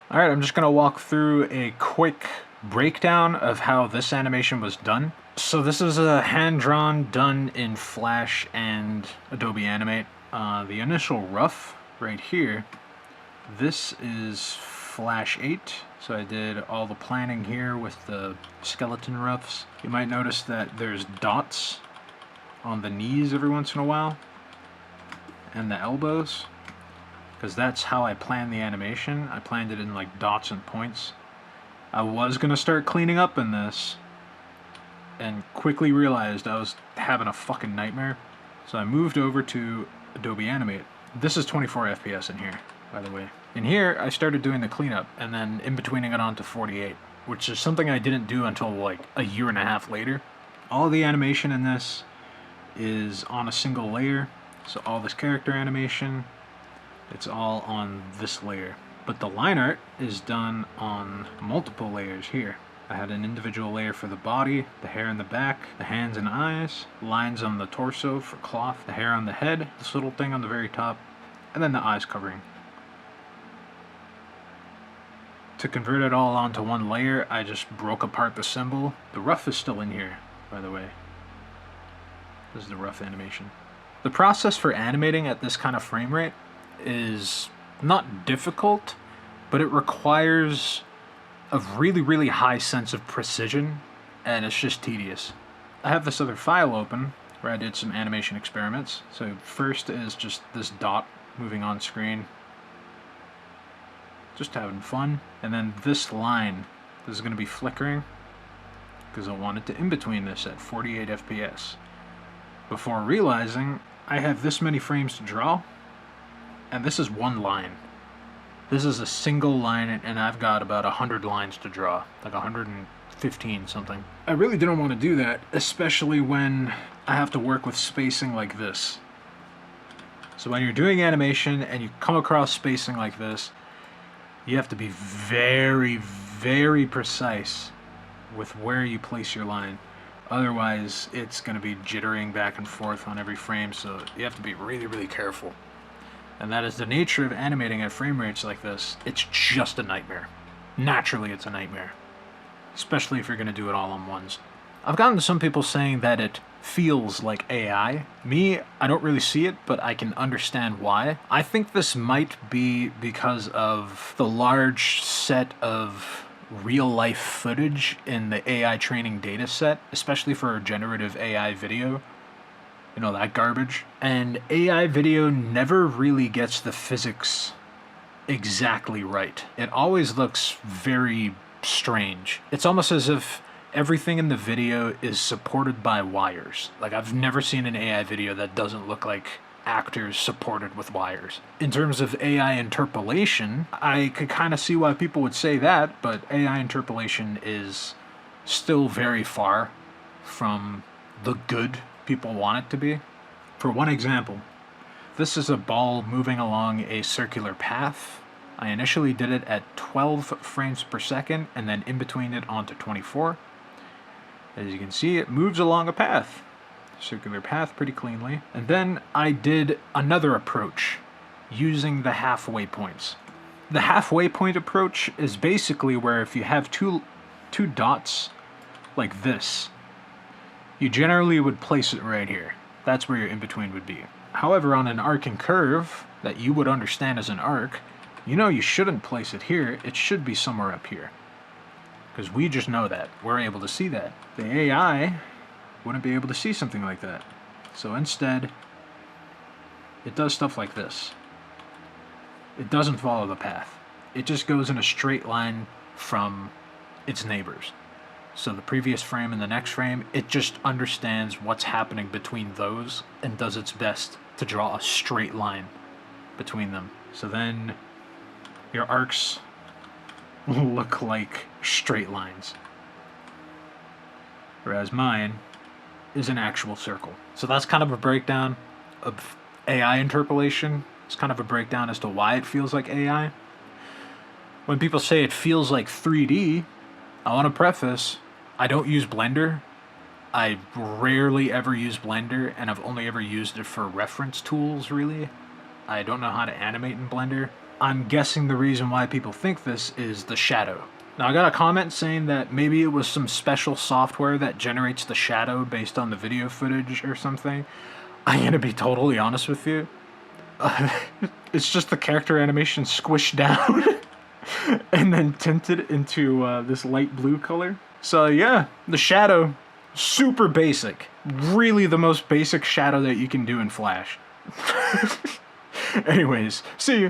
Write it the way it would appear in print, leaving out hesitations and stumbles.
Alright, I'm just going to walk through a quick breakdown of how this animation was done. So this is a hand-drawn, done in Flash and Adobe Animate. The initial rough right here, this is Flash 8. So I did all the planning here with the skeleton roughs. You might notice that there's dots on the knees every once in a while, and the elbows, because that's how I planned the animation. I planned it in like dots and points. I was going to start cleaning up in this, and quickly realized I was having a fucking nightmare. So I moved over to Adobe Animate. This is 24 FPS in here, by the way. In here, I started doing the cleanup, and then in-betweening it onto 48, which is something I didn't do until like a year and a half later. All the animation in this is on a single layer, so all this character animation, it's all on this layer. But the line art is done on multiple layers here. I had an individual layer for the body, the hair in the back, the hands and eyes, lines on the torso for cloth, the hair on the head, this little thing on the very top, and then the eyes covering. To convert it all onto one layer, I just broke apart the symbol. The rough is still in here, by the way. This is the rough animation. The process for animating at this kind of frame rate is not difficult, but it requires a really, really high sense of precision, and it's just tedious. I have this other file open where I did some animation experiments. So first is just this dot moving on screen, just having fun. And then this line, this is going to be flickering because I wanted to in-between this at 48 FPS. Before realizing I have this many frames to draw, and this is one line. This is a single line, and I've got about 100 lines to draw, like 115 something. I really didn't want to do that, especially when I have to work with spacing like this. So when you're doing animation and you come across spacing like this, you have to be very, very precise with where you place your line. Otherwise, it's going to be jittering back and forth on every frame, so you have to be really, really careful. And that is the nature of animating at frame rates like this. It's just a nightmare. Naturally, it's a nightmare. Especially if you're going to do it all on ones. I've gotten some people saying that it feels like AI. Me, I don't really see it, but I can understand why. I think this might be because of the large set of real-life footage in the AI training data set, especially for generative AI video. You know, that garbage. And AI video never really gets the physics exactly right. It always looks very strange. It's almost as if everything in the video is supported by wires. Like, I've never seen an AI video that doesn't look like actors supported with wires. In terms of AI interpolation, I could kind of see why people would say that, but AI interpolation is still very far from the good people want it to be. For one example, this is a ball moving along a circular path. I initially did it at 12 frames per second and then in between it onto 24. As you can see, it moves along a path. Circular path pretty cleanly. And then I did another approach using the halfway points. The halfway point approach is basically where if you have two dots like this, you generally would place it right here. That's where your in-between would be. However, on an arc and curve that you would understand as an arc, you know you shouldn't place it here. It should be somewhere up here. Because we just know that. We're able to see that. The AI wouldn't be able to see something like that. So instead, it does stuff like this. It doesn't follow the path. It just goes in a straight line from its neighbors. So the previous frame and the next frame, it just understands what's happening between those and does its best to draw a straight line between them. So then your arcs look like straight lines. Whereas mine is an actual circle. So that's kind of a breakdown of AI interpolation. It's kind of a breakdown as to why it feels like AI. When people say it feels like 3D, I want to preface, I don't use Blender. I rarely ever use Blender, and I've only ever used it for reference tools, really. I don't know how to animate in Blender. I'm guessing the reason why people think this is the shadow. Now I got a comment saying that maybe it was some special software that generates the shadow based on the video footage or something. I'm gonna be totally honest with you. It's just the character animation squished down and then tinted into this light blue color. So yeah, the shadow, super basic. Really the most basic shadow that you can do in Flash. Anyways, see you.